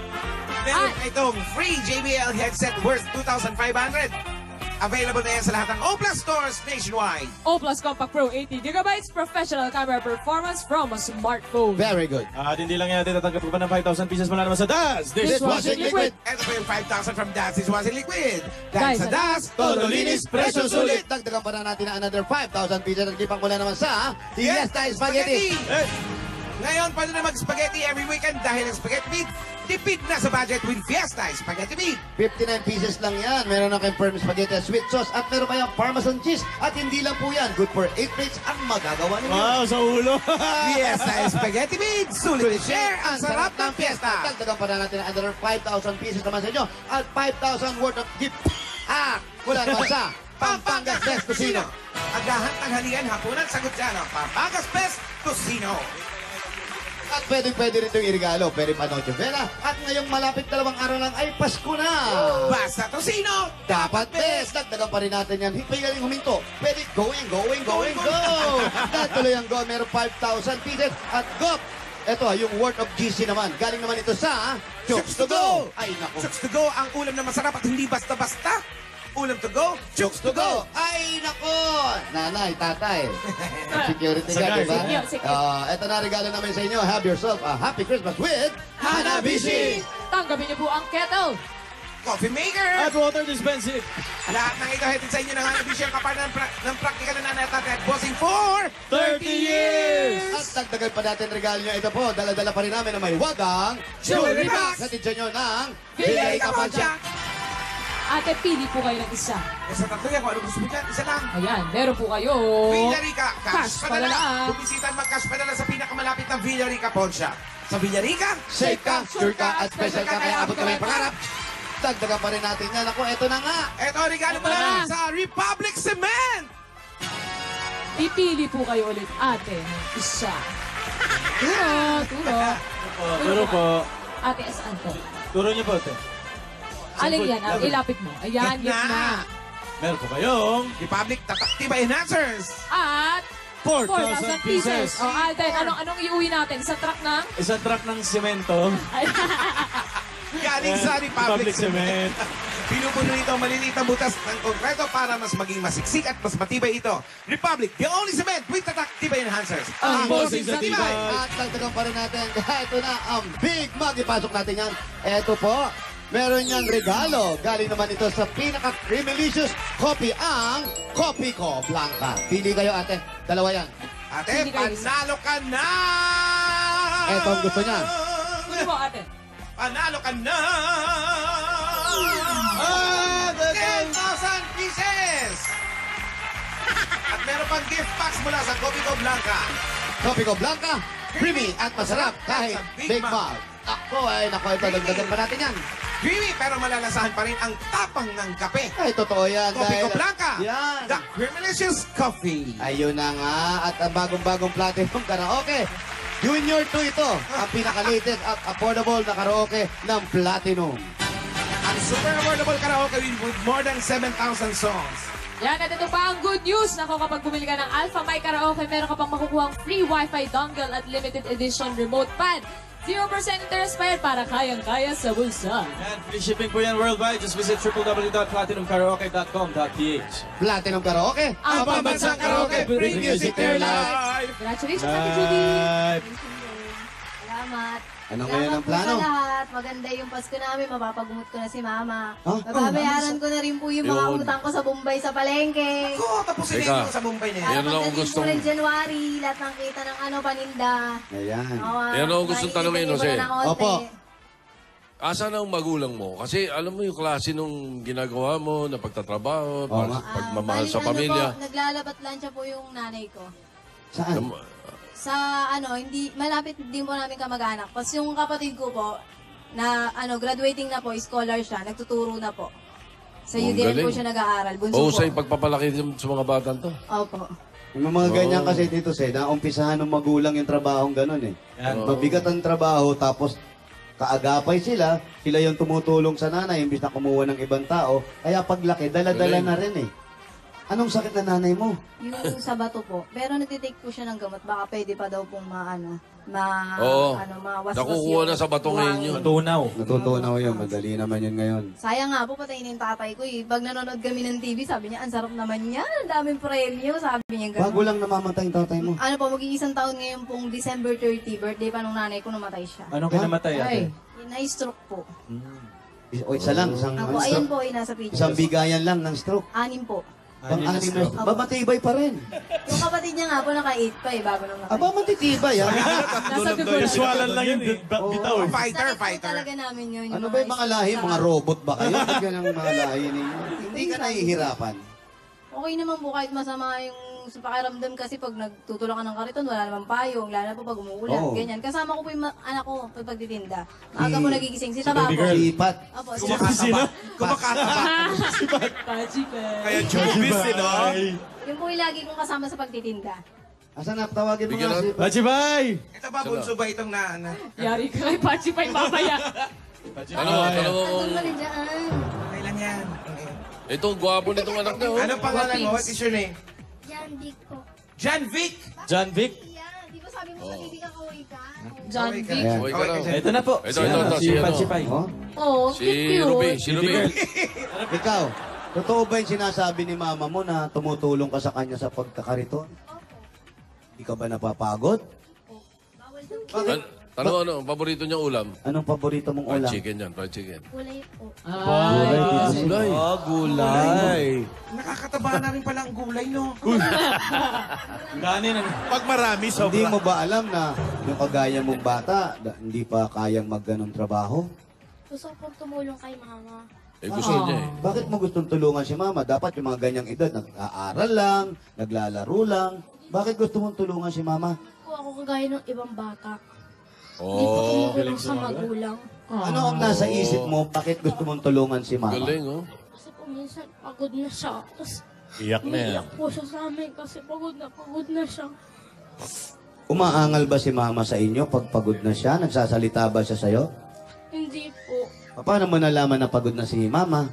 Meron itong free JBL headset worth 2,500. Available na yan sa lahat ng Oplas stores nationwide. O Plus Compact Pro 80GB professional camera performance from a smartphone. Very good. At hindi lang yan, tatanggap ko pa ng 5,000 pieces mula naman sa DAS. Dishwashing liquid. Ito po yung 5,000 from Das Dishwashing Liquid. Guys, Dahil sa Das, Todo linis, presyo sulit. Dagdagan pa na natin na another 5,000 pieces at kipang mula naman sa Fiesta Spaghetti. Ngayon, pwede na mag-spaghetti every weekend dahil ang spaghetti meat, tipid na sa budget with Fiesta Spaghetti Meat. 59 pieces lang yan. Meron na kayong firm spaghetti at sweet sauce at meron pa yung parmesan cheese. At hindi lang po yan. Good for 8 plates ang magagawa ninyo. Wow, sa ulo. Fiesta Spaghetti Meat, sulit to share, ang sarap ng fiesta. Dagdagan pa na natin another 5,000 pieces naman sa inyo at 5,000 worth of gift. Mula naman sa Pampangas Best Cuisine. Agahan, tanghalian, hapunan, sagot dyan ang Pampangas Best Cuisine. At pwede rin itong irigalo. Pwede pa Noche Vela. At ngayong malapit 2 araw lang ay Pasko na. Basta Tocino, Dapat best. Dagdagan pa rin natin yan. Hipay galing huminto. Pwede go! Dahil tuloy ang go. Meron 5,000 pieces. At go! Ito yung worth of GC naman. Galing naman ito sa Chooks to Go. Ay naku. Chooks to Go, ang ulam na masarap at hindi basta-basta. Ulam to go, Chooks to Go. Ay naku. Nanay, tatay. Security Sagay, guard, diba? sagay. Ito na regalo namin sa inyo. Have yourself a happy Christmas with Hanabishi. Tanggapin niyo po ang kettle. coffee maker. At water dispensing. Lahat ng ito hatid sa inyo ng Hanabishi ang kapar ng praktikal na nanay at bossing for 30 years! At dagdagan pa natin regalo nyo. Ito po, dala-dala pa rin namin na may wagang Jewelry box. Natidyo nyo ng Bigay ka pa siya. Ate, pili po kayo ng isa. Sa tatlo yan, kung ano gusto mo dyan, isa lang. Ayan, meron po kayo. Villarica, cash Cash padala. padala. Bumisita at mag-cash padala sa pinakamalapit ng Villarica Pawn Shop. Sa Villarica, safe ka, sure ka, at special ka, kaya abot kami pangarap. Dagdagan pa rin natin yan. Ako, eto na nga. ito regalo mo Ito lang na. sa Republic Cement. Pipili po kayo ulit, ate, ng isa. Turo. Turo po. Ate, saan to? Turo niyo po, te. Alin yan? Ilapit mo. Ayan, gitna. Meron po kayong Republic Tataktiba Enhancers. At 4,000 pieces. O, Alden, anong iuwi natin? Sa truck na? Isang truck ng semento. Galing sa Republic Public Cement. cement. Pinupuno puno nito maliliit ang butas ng konkreto para mas maging masiksik at mas matibay ito. Republic, the only cement with tatak tibay enhancers. Ang bossing sa tibay. At dagdagan pa rin natin. Ito na ang Big Mac. Ipasok natin yan. Ito po. Meron niyang regalo. Galing naman ito sa pinaka-creamylicious coffee, ang Coffee Ko Blanca. Pili kayo, ate. Dalawa yan. Ate, panalo ka na! Ito ang gusto niya. Kunin mo, ate. Panalo ka na! 10,000 pieces! At meron pang gift packs mula sa Coffee Ko Blanca. Coffee Ko Blanca. Creamy at masarap kahit Big Mac. Ako ay, naku, ito. Dagdagan pa natin yan. Creamy pero malalasahan pa rin ang tapang ng kape. Ay, totoo yan. Coffee Ko dahil- Blanca. Yan. The Creamylicious Coffee. Ayun na nga. At ang bagong-bagong platinum karaoke. Junior 2 ito. Ang pinaka-latest at affordable na karaoke ng Platinum. Ang super affordable karaoke with more than 7,000 songs. Yan, at ito pa ang good news. Nako, kapag bumili ka ng Alpha My Karaoke, meron ka pang makukuhang free Wi-Fi dongle at limited edition remote pad. 0% interest pa yan para kayang-kaya sa bulsa. Yan, free shipping po yan worldwide. Just visit www.platinumkaraoke.com.ph. Platinum Karaoke. Ang pambansang karaoke, bring music to your life. Congratulations, Ate Judy. Salamat. Ano ngayon ang plano? Salamat po sa lahat. Maganda yung Pasko namin. Mapapagumot ko na si Mama. Huh? Babayaran ko na rin po yung mga Yun. utang ko sa Bombay sa palengke. Ako, tapusin Teka. niyo sa Mumbai na yan. Meron akong Pagdating gustong- po ng January, lahat ng kita ng paninda. Ayan. Yan ang gustong tanungin, Jose. Opo. Asan ang magulang mo? Kasi alam mo yung klase nung ginagawa mo na pagtatrabaho, nga. pagmamahal sa pamilya. Naglalabat lansya po yung nanay ko. Saan? Sa hindi malapit din po namin kamag-anak. Pas yung kapatid ko po na graduating na po, scholar siya, nagtuturo na po. Sa Oh, UDN po galing. siya nag-aaral. Bunso O po. sa pagpapalaki sa mga batang to. Opo. Yung mga ganyan kasi dito, Sed, naumpisahan ng magulang yung trabahong ganun eh. Mabigat ang trabaho, tapos kaagapay sila yung tumutulong sa nanay, imbis na kumuha ng ibang tao. Kaya paglaki, dala-dala Galing. na rin eh. Anong sakit na nanay mo? Yung sa bato po. Pero nagtitake po siya ng gamot. Baka pwede pa daw pong Oo. mawaswas Nakukuha na sa bato ngayon yun. Tunaw. Natutunaw yun, madali naman yun ngayon. Sayang nga po, patayin na yung tatay ko eh. Pag nanonood kami ng TV, sabi niya, ang sarap naman yan. Ang daming premyo, sabi niya gano'n. Bago lang namamatay yung tatay mo. Ano po, mag-iisang taon ngayon pong December 30, birthday pa nung nanay ko, namatay siya. Anong kinamatay, ate? Ay. Na-stroke po. O isa lang, isang, Ako, ayun po, ay nasa picture. isang bigayan lang ng stroke. 6 po. Pang-anim na stroke. Bamatibay pa rin. Yung kapatid niya nga po, naka-8 pa eh, bago nung namatay. Aba, matitibay ah. Nasa dugo na. Casualan lang yun. Bitaw eh. Fighter, Sakit po fighter. talaga namin yun. Ano ba yung mga lahi? Mga robot ba kayo? Ba't yan ang mga lahi ninyo? Hindi ka nahihirapan. Okay naman po kahit masama yung sa pakiramdam kasi pag nagtutulak ka ng kariton, wala namang payong, lalo na po pag umuulan, Oo. ganyan. Kasama ko po yung anak ko pag pagtitinda. Maaga po nagigising, si Taba po. Sipat. Opo, si Kumakataba. Kumakataba. Pachi pa. Kaya showbiz, no? Yung po yung lagi kong kasama sa pagtitinda. Asan na? Tawagin mo Bigyan nga lang. si... Bachibay! Ito ba, bunso ba itong na... Yari ka kay Pachi pa mamaya. Tanong mo kung Andun ka rin dyan. Okay lang yan. Okay. itong gwapo nitong anak niya. Oh. Ano pangalan mo? What is your name? Jan Vic po. Jan Vic. John Vic. Yan, di ba sabi mo sa TV ka kaway ka? John Okay ka. Vic. Ayan. Uy, ka raw. Ito na po. Ito, si Si ano? Pachipay. Oh? Oo, Si Ruby. Si Ruby. Ikaw, totoo ba yung sinasabi ni mama mo na tumutulong ka sa kanya sa pagkakariton? Hindi ka ba napapagod? Tanong ano, paborito niyang ulam? Anong paborito mong Fried ulam? chicken yan, fried chicken. Kulay po. Gulay. Gulay. Nakakataba na rin pala ang gulay, no? Gani na. Pag marami, Hindi sobra. mo ba alam na yung kagaya mong bata, hindi pa kayang magganong trabaho? Gusto ko pong tumulong kay mama. Eh, gusto niya eh. Bakit mo gustong tulungan si mama? Dapat yung mga ganyang edad, nag-aaral lang, naglalaro lang. Bakit gusto mong tulungan si mama? Po ako kagaya ng ibang bata. Hindi po Oh, tumulong sa magulang. Ano ang nasa isip mo? Bakit gusto mong tulungan si mama? galing oh. Kasi po minsan pagod na siya. Tapos Iyak na yan. umiiyak po siya sa amin kasi pagod na siya. Umaangal ba si mama sa inyo pag pagod na siya? Nagsasalita ba siya sa'yo? Hindi po. Paano mo nalaman na pagod na si mama?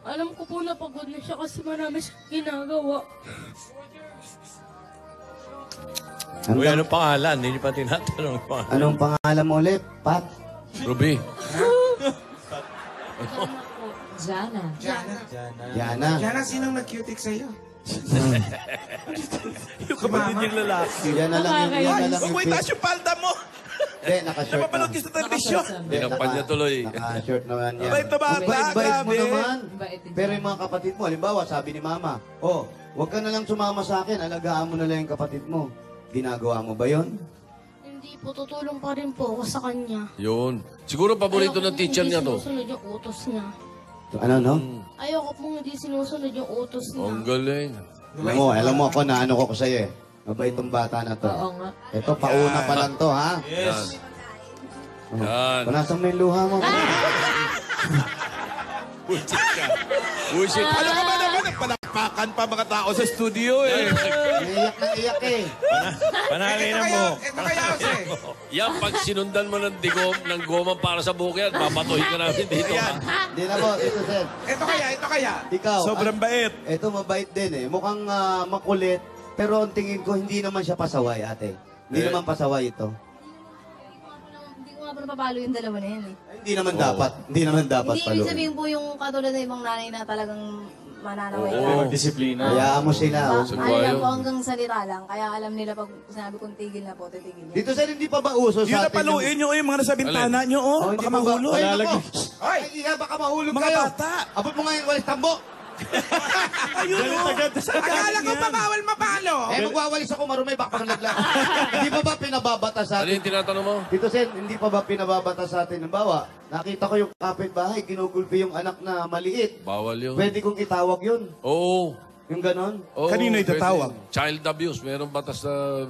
Alam ko po na pagod na siya kasi marami siyang ginagawa. Uy, anong pangalan? Hindi niyo pa tinatanong pa. Anong pangalan mo ulit? Pat? Ruby. Jana. Yana. Jana, sinong nag-cutic sa'yo? Yung kapatid niyang lalaki. Yan na lang yung Wait, taas yung palda mo. Hindi, naka-short Napapanood na. ka sa telebisyon. Tinampan niya tuloy. Naka-short naman yan. Bait na bata, Bait mo grabe. naman. Bait din. Pero yung mga kapatid mo, halimbawa, sabi ni mama, oh, huwag ka na lang sumama sa akin, alagaan mo na lang yung kapatid mo. Ginagawa mo ba yon? Hindi po, tutulong pa rin po ako sa kanya. Yun. Siguro paborito ng teacher niya to. Hindi sinusunod yung utos niya. Ano, no? Ayoko pong hindi sinusunod yung utos niya. Ang galing. Alam mo ako na ano ko sa'yo eh. Mabait tong bata na to. Oo nga. Ito, pauna pa lang to, ha? Yes. Yan. Punasan mo yung luha mo. Bullshit ka. Bullshit. Ano ka ba naman? Nagpalakpakan pa mga tao sa studio eh. Iyak na iyak eh. Panalinan mo. Ito kaya, Jose. Yan, pag sinundan mo ng goma para sa buhok yan, babatuhin ka namin dito. Ha? Hindi na po, Tito Sen. Ito kaya. Ikaw. Sobrang bait. Ito mabait din eh. Mukhang makulit. Pero ang tingin ko, hindi naman siya pasaway, ate. Hindi naman pasaway ito. Hindi ko nga po napapalo yung dalawa na yan eh. Hindi naman dapat. Hindi naman dapat Hindi palo. ibig sabihin po yung katulad ng ibang nanay na talagang mananaway Oo. ka. Disiplina. Hayaan mo sila. oh. Ano lang po hanggang salita lang. Kaya alam nila pag sinabi kong tigil na po, titigil na. Dito Sen, hindi pa ba uso Yung sa atin? napaluin nyo yung mga nasa bintana nyo, oh. Hindi Baka pa ba- mahulog. Ay, nako. Ay, iya, baka mahulog Mga kayo. bata. Abot mo ngayon, walis tambo. Ayun, oh. Akala ko pa bawal mapalo. Magwawalis ako marumay, baka panglaglag. Hindi pa ba pinababatas sa Ano atin? yung tinatanong mo? Dito Sen, hindi pa ba pinababatas sa atin? Halimbawa, nakita ko yung kapitbahay, ginugulpi yung anak na maliit. Bawal yun. Pwede kong itawag yun. Oo. Yung ganon. Oo, Kanino pwede. itatawag? Child abuse. Merong batas na,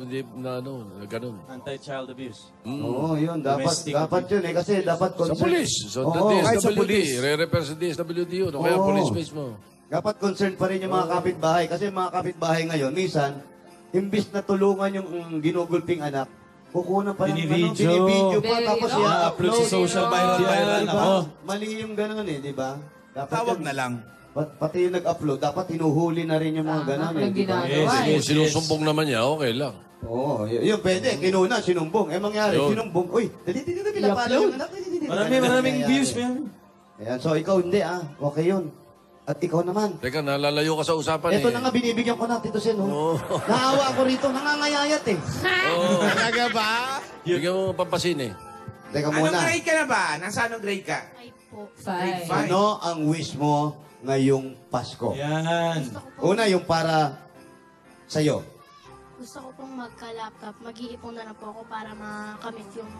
ganun. Anti-child abuse. Oo, yun. Domestic Dapat yun eh. Kasi dapat Sa concern. police. Sa Oo, kahit sa DSWD. police. Re-refer sa DSWD yun. O kaya Oo. police mismo. Dapat concerned pa rin yung mga kapitbahay. Kasi yung mga kapitbahay ngayon, minsan, imbis na tulungan yung ginugulping anak, kukunan pa ng binibidyo pa, Very tapos wrong. i-upload. Upload sa social viral. Diba? Ako. Mali yung gano'n eh, di ba? Dapat Tawag yun- na lang. Pati yung nag-upload, dapat hinuhuli na rin yung mga gano'n eh, di ba? Yes, Kung yes, sinusumbong naman niya, okay lang. Oo, yun pwede. Kinuna, sinumbong. Eh, mangyari, Yun. sinumbong. Uy, dali, pinapalo yung anak. Maraming views, man. Ayan, so ikaw hindi okay yun. At ikaw naman. Teka, nalalayo ka sa usapan Ito eh. na nga binibigyan ko na, Tito Sen. Oh. Naawa ako rito, nangangayayat eh. Oo. Talaga ba? Bigyan mo pampasin eh. Teka Anong muna, grade ka na ba? Nasa anong grade ka? Ay po. Five. Fine. ano ang wish mo ngayong Pasko? Yan. Una, yung para sa'yo. Gusto ko pong magka-laptop. Mag-iipon na lang po ako para makamit yung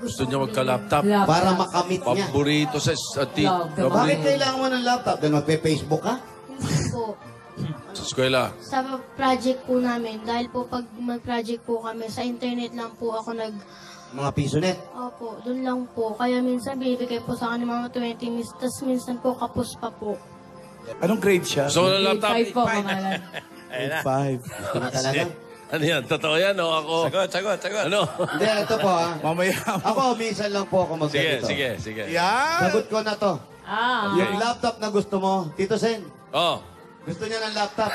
Gusto niya kong magka-laptop. Para makamit niya. Paborito sa Love. Bakit kailangan mo ng laptop? Dahil magpe-Facebook ka? bilhin. Hindi po. Sa eskwela. Sa project po namin, dahil po pag mag-project po kami, sa internet lang po ako Mga piso net. Opo, doon lang po. Kaya minsan bibigay po sa akin ng mga 20 minutes, tapos minsan po kapos pa po. Anong grade siya? So, ng laptop. 5 po, pangalan. Ayun na. 5. Gusto mo talaga? Ano yan? Totoo yan o ako? Sagot. Ano? Hindi, ito po ha. Mamaya. Ako, minsan lang po ako Sige, magganito. sige. Yan. Sagot ko na to. Yung laptop na gusto mo, Tito Sen, Oh. gusto niya ng laptop.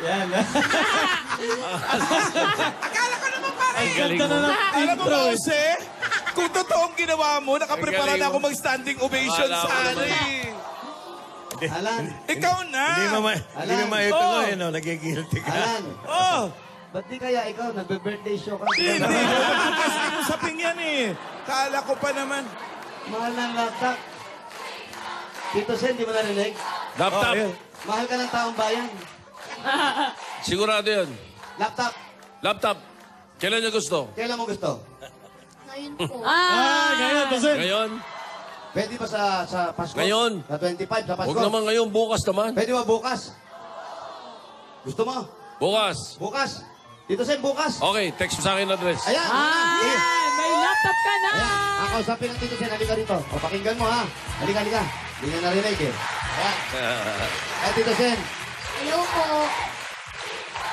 Yan. Akala ko naman pare. Ang galing mo. Alam mo ba, Jose? Kung totoong ginawa mo, nakaprepara Ang galing na ako mo. mag-standing ovation Akala ko sa ano naman. eh. Alan, Ikaw na. Hindi mo maituloy, no? Nagigilty Alan, Oh, ba't di kaya ikaw, nagbe-birthday show ka? hindi ko kasi usapin yan eh. Kala ko pa naman. Mahal ng laptop. Tito Sen, di mo narinig? Laptop. Oh, Mahal ka ng taong bayan. Sigurado yun. Laptop, Laptop. Kailan niya gusto? kailan mo gusto? Ngayon po. Ngayon, Tosen. Ngayon? Pwede ba sa Pasko? Ngayon. Sa 25, sa Pasko? Huwag naman ngayon. Bukas naman. Pwede ba bukas? Gusto mo? Bukas. Bukas. Tito Sen, bukas. Okay, text mo sa akin address. Ayan. Ah, may laptop ka na! Ayan. Kakausapin ng Tito Sen. Halika rito. O, pakinggan mo ha. Halika. Hindi niya narinig eh. Ayan. Ay, Tito Sen. Hello po.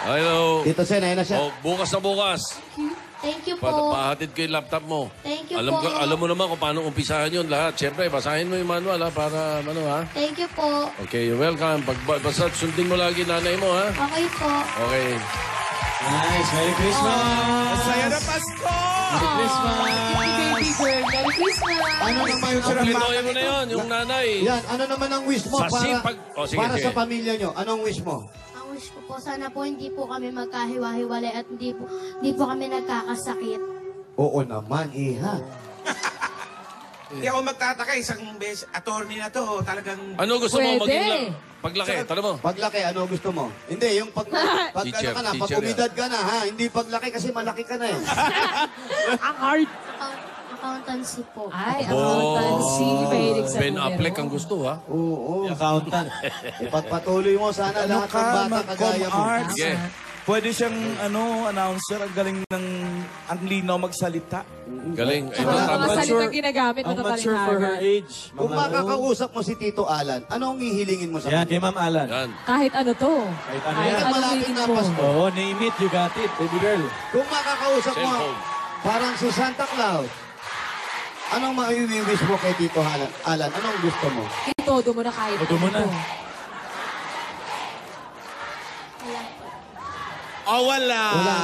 Hello. Tito Sen, ayun na siya. Oh, bukas na bukas. Thank you po. Pahatid ko yung laptop mo. Thank you Alam po. alam mo naman kung paano umpisahan yun lahat. Siyempre, basahin mo yung manual ha, para ano ha. Thank you po. Okay, you're welcome. Basta sundin mo lagi nanay mo ha. Okay po. Okay. Nice. Merry Christmas. Saya na Pasko! Merry Christmas. Baby girl, Merry Christmas! Ano naman yung Kompletohin mo na yun, yung nanay. Yan, ano naman ang wish mo Sa para, sipag- Oh, sige, para sige. sa pamilya nyo? Anong wish mo? Ang wish ko po, sana po hindi po kami magkahiwa-hiwalay at hindi po kami nagkakasakit. Oo naman, iha. Hindi ako magtataka, isang attorney na to, talagang... Ano gusto mo Pwede. maging paglaki? Tanong mo. Paglaki, ano gusto mo? Hindi, yung pag Teacher, ano ka na, pag teacher umidad ka na, ha? Hindi paglaki kasi malaki ka na eh. Ang hard. Accountancy po. Ay, accountancy. Mahilig sa Ben numero. Affleck ang gusto, ha? Oo. Accountant. Ipagpatuloy mo sana lahat ng bata kagaya mo. Sige. Pwede siyang, announcer. Ang galing ng, ang linaw magsalita. Galing. Ito, Mga tama. salitang ginagamit, I'm not sure for her matatalinaran. age. Kung makakausap mo si Tito Alan, anong hihilingin mo sa Yan, kanya? kay Ma'am Alan. Yan. Kahit ano to. Kahit ano Kahit yan. ano Malapit hingin na mo. Pasko. Oo, name it, you got it, baby girl. Kung makakausap mo, Cellphone. parang si Santa Claus, anong maiwiwish mo kay Tito Alan? Anong gusto mo? Itodo mo na kahit Todo mo na. ano. Oh, wala! Wala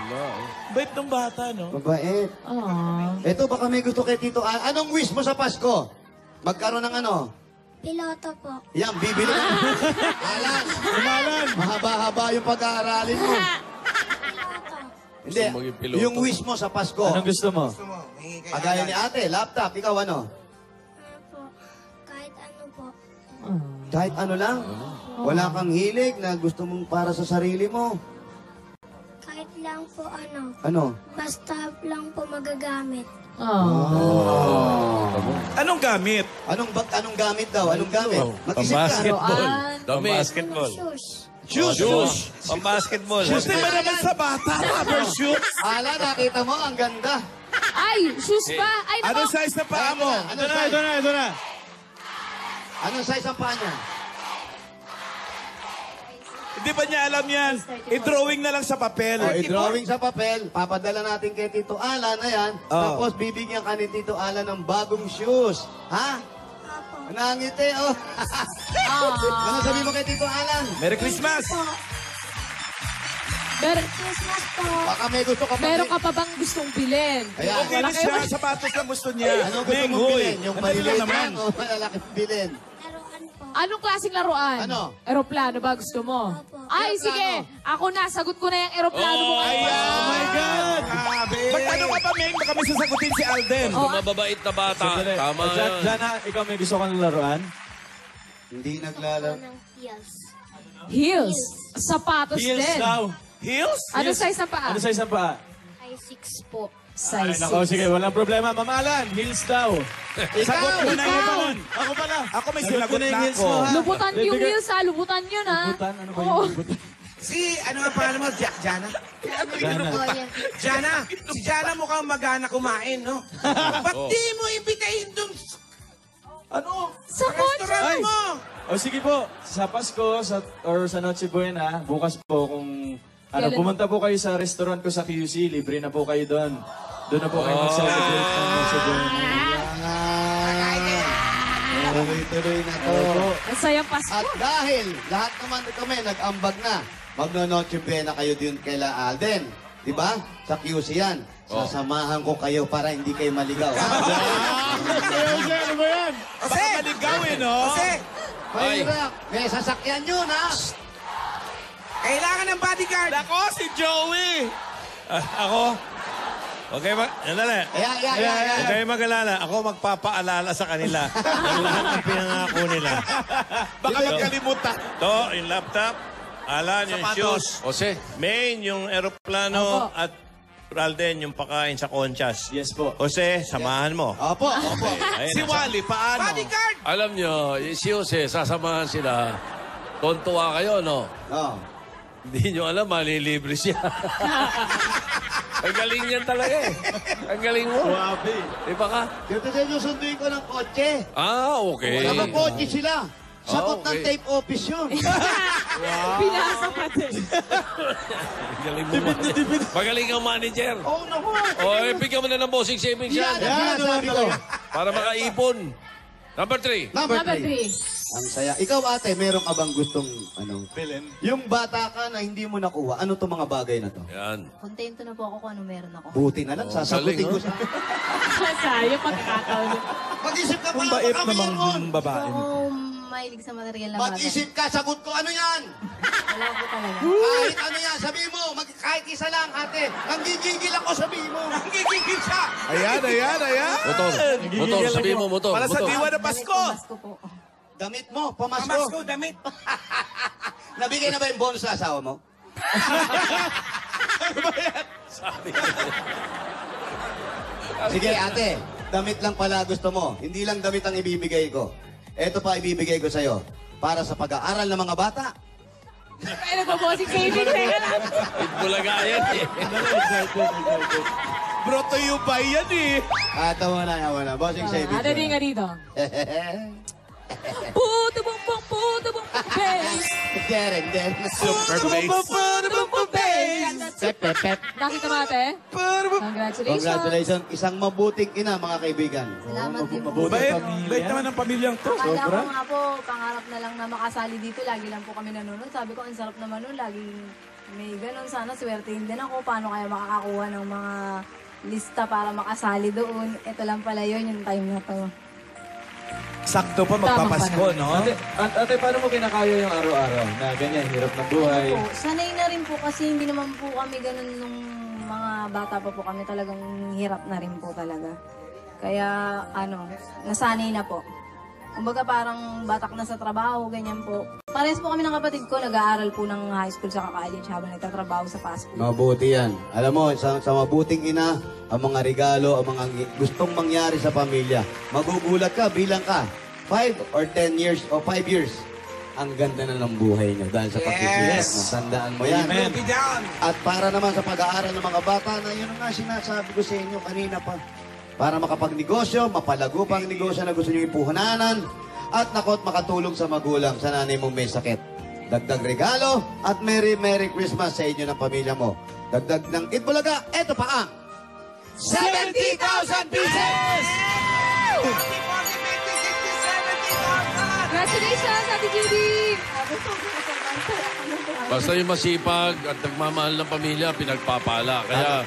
na. Bait ng bata, no? Mabait. Aww. Ito, baka may gusto kay Tito Alan. Anong wish mo sa Pasko? Magkaroon ng ano? Piloto po. Yan, bibili ka. Alan! Alan! Mahaba-haba yung pag-aaralin mo. Hindi, Gusto mo maging piloto? yung wish mo sa Pasko. Anong gusto mo? Gusto mo, hingi kay Kagaya Alan. ni ate, laptop, ikaw ano? Po. Kahit ano po. Kahit ano lang. Wala kang hilig na gusto mong para sa sarili mo. Kahit lang po ano. Ano? Basta lang po magagamit. Anong gamit? Anong gamit daw? Anong gamit? Mag-isip ka. Pambasketball. Roan. Pambasketball. Shoes. Shoes! Pambasketball. Shoes din ba naman sa bata? Rubber shoes? Ala, nakita mo, ang ganda. Ay, shoes pa. Ay, nako. Anong size na paa mo? Anong size? Ito na. Anong size ang paa niya? Hindi ba niya alam yan? I-drawing na lang sa papel. O, i-drawing sa papel, papadala natin kay Tito Alan, ayan. Tapos bibigyan ka ni Tito Alan ng bagong shoes. Ha? Nangiti, oh. Ano sabi mo kay Tito Alan? Merry Christmas! Christmas po. Baka may gusto ka pa. Meron ka pa bang gustong bilhin? Ayan. Okay na siya, sapatos lang gusto niya. Ano gusto mong bilhin? Yung Ano lang maliliit naman? lang o malalaking bilhin? Laruan po. Anong klaseng laruan? Ano? Eroplano ba gusto mo? Opo. Ay, sige. Ako na. Sagot ko na yung eroplano mo. Oh my God! Grabe! Magtanong ka pa, Meng? Baka may sasagutin si Alden. Oh, Mababait na bata. Sandali. Tama yan. Jana, ikaw may gusto kang laruan? Hindi naglalaro. Ng heels. Heels. Sapatos Heels din. daw. Heels? Ano size ng paa? Ano size ng paa? Ay 6 po. Ay, Size nako, 6. sige, walang problema. Ma'am Alan, heels daw. Sagot mo na ikaw. yun. Ako pala. Ako may Sagot sinagot ko na yung na heels ako. mo, ha? Lubutan yung Bibigay- heels ha. Lubutan yun ha. Lubutan? Ano ba Oo. yung lubutan? Si, ano ang pangalan mo? Jana? Jana. Jana, si Jana mukhang magana kumain, no? Ba't di mo imbitahin dun Ano? Sa kotse. restaurant mo? O sige po, sa Pasko or sa Noche Buena, bukas po kung pumunta po kayo sa restaurant ko sa QC, libre na po kayo doon. Doon na po kayo mag-celebrate ng Noche Buena. Tuloy-tuloy na to. Masayang Pasko. At dahil lahat naman kami nag-ambag na, magno-Noche Buena kayo din kay Alden. Diba? Sa QC yan. Sasamahan ko kayo para hindi kayo maligaw. Ha? Ano ba yan? Baka maligawin, no? Kasi, Mahirap. May sasakyan yun, ha? kailangan ng bodyguard. Ako, si Joey! Ako? Okay ba? Andali. Yeah. Okay mag-alala. Ako magpapaalala sa kanila ng lahat ng pinangako nila. Baka magkalimutan. To, yung laptop. Alan, yung Sapatos. shoes. Jose. Main, yung eroplano. Opo. At Ralden, yung pakain sa conchas. Yes po. Jose, samahan mo. Opo. Ayun, Si Wally, paano? Bodyguard! Alam nyo, si Jose, sasamahan sila. Tontuwa kayo, no? Oh. Hindi nyo alam, malilibre siya. Ang galing niyan talaga eh. Ang galing mo. Suwabe. Di ba ka? Dito sa inyo, sunduin ko ng kotse. Ah, okay. Wala bang kotse sila. Sagot ng okay. tape office yun. Pinasa pa din. Ang galing mo. Magaling kang manager. Oo naman. O, bigyan mo na ng bossing savings Yan yan. ang sinasabi ko. Para makaipon. Number 3. Number Number 3. 3. Ang saya. Ikaw, ate, meron ka bang gustong, ano? Bilin. Yung bata ka na hindi mo nakuha, ano to mga bagay na to? Yan. Kontento na po ako kung ano meron ako. Buti na lang, sasagutin galing, ko siya. Sayang pagkakataon. Mag-isip ka Kung pala, bait baka namang meron. yung babae. Kung mahilig sa material na bagay. Mag-isip ka, sagot ko, ano yan? Wala po talaga. Kahit ano yan, sabihin mo, kahit isa lang, ate. Nanggigigil ako, sabihin mo. Nanggigigil siya. Ayan. Motor. Motor, sabihin mo, motor. Para sa motor. diwa ng Damit Pasko. ko, Pasko po. Damit mo, pamasko. Pamasko, damit. Nabigay na ba yung bonus sa asawa mo? Sige, ate. Damit lang pala gusto mo. Hindi lang damit ang ibibigay ko. Ito pa ibibigay ko sa'yo. Para sa pag-aaral ng mga bata. Ay, nagpo-bossing saving. Teka lang. Bulaga yan eh. Bro, tuyo ba yan eh? Tama na. Bossing savings. Ano din nga dito? Puto bong bass. Super Nakita mo ate? Congratulations. Congratulations. Isang mabuting ina, mga kaibigan. Salamat din po. Bait naman ang pamilyang to. Akala ko Sobra. nga po, pangarap na lang na makasali dito. Lagi lang po kami nanonood. Sabi ko, ang sarap naman nun. Laging may ganun. Sana swertein din ako. Paano kaya makakakuha ng mga lista para makasali doon. Ito lang pala yun, yung time na to. Sakto pa magpapasko, no? Ate, paano mo kinakaya yung araw-araw na ganyan, hirap ng buhay? Po, sanay na rin po kasi hindi naman po kami ganun nung mga bata pa po kami. Talagang hirap na rin po talaga. Kaya, nasanay na po. Kumbaga parang batak na sa trabaho, ganyan po. Parehas po kami ng kapatid ko, nag-aaral po ng high school sa college habang nagtatrabaho sa fast food. Mabuti yan. Alam mo, sa mabuting ina, ang mga regalo, ang mga gustong mangyari sa pamilya. Magugulat ka, bilang ka. 5 or 10 years o 5 years. Ang ganda na ng buhay niyo dahil sa pagkikilala mo. Tandaan mo yan. At para naman sa pag-aaral ng mga bata na yun nga sinasabi ko sa inyo kanina pa. Para makapagnegosyo, mapalago pa ang negosyo na gusto nyo ipuhunanan. At nakot makatulong sa magulang sa nanay mong may sakit. Dagdag regalo at Merry Christmas sa inyo ng pamilya mo. Dagdag ng Itbulaga, eto pa ang 70,000 pieces! Congratulations, Ate Judy! Basta yung masipag at nagmamahal ng pamilya, pinagpapala. Kaya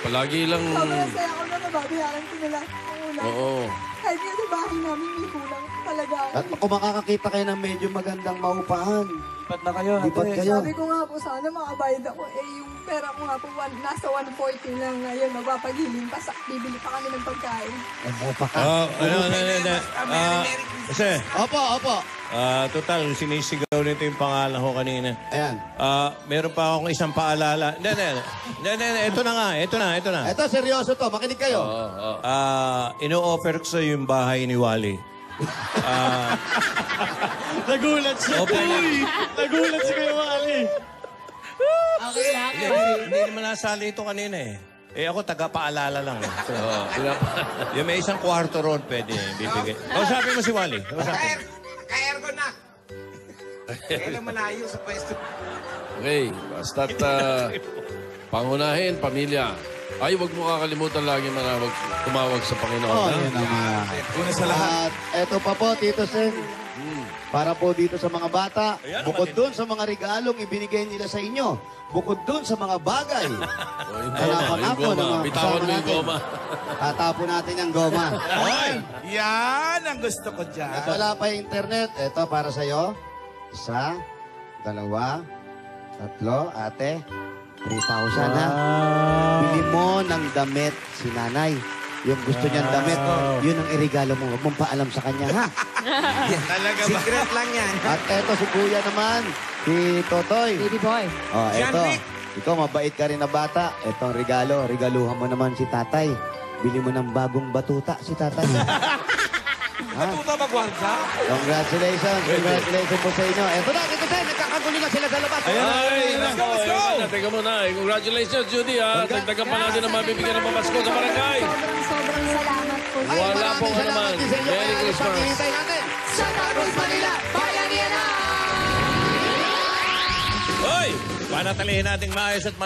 palagi lang... Sobrang saya ko na nababayaran ko nila ang una. Oo. Kahit nga sa bahay namin may kulang talaga. At kung makakakita kayo ng medyo magandang maupahan. Lipat na kayo, Lipat ate. kayo. Sabi ko nga po, sana makabayad ako. Yung pera ko nga po, nasa 140 lang ngayon. Magpapagiling pa, bibili pa kami ng pagkain. Kasi, Opo. total, sinisigaw nito yung pangalan ko kanina. Ayan. Meron pa akong isang paalala. Hindi, ito na nga, ito na. Ito, seryoso to. Makinig kayo. Ino-offer ko sa yung bahay ni Wally. Nagulat siya. Nagulat si Kuya Wally. Okay lang. Hindi naman nasali ito kanina eh. Ako taga-paalala lang eh. So, yung may isang kwarto ron, pwede bibigay. Sabi mo si Wally. Ka-aircon na. Kailan malayo sa pwesto. Okay, basta't pangunahin, pamilya. Ay, huwag mo kakalimutan lagi manawag, tumawag sa Panginoon. Yan naman. Una sa lahat. At eto pa po, Tito Sen. Para po dito sa mga bata, bukod dun sa mga regalong ibinigay nila sa inyo, bukod dun sa mga bagay, Yung goma. Bitawan mo yung goma. tatapon natin yung goma. Hoy! Yan ang gusto ko dyan. At wala pa yung internet, eto para sa'yo. 1, 2, 3, ate. 3,000 ha. Bili mo ng damit si nanay. Yung gusto niyang damit, yun ang irigalo mo. Huwag mong paalam sa kanya, ha? Talaga ba? Secret lang yan. At eto si kuya naman, si Totoy. Baby boy. Oh, eto. Janvic. Ikaw, mabait ka rin na bata. Etong regalo, regaluhan mo naman si tatay. Bili mo ng bagong batuta si tatay. Matuto magwarsa? Congratulations po sa inyo. Eto na, Tito Sen, nagkakagulo na sila sa labas. Let's go! Teka muna. Congratulations, Judy, ha. Dagdagan pa natin ang mabibigyan ng pamasko sa barangay. Sobrang salamat po. Wala po ka naman. Merry Christmas. Paghihintay natin. Sa Tagos, Manila, bayan niya na! Hoy! Panatalihin nating maayos at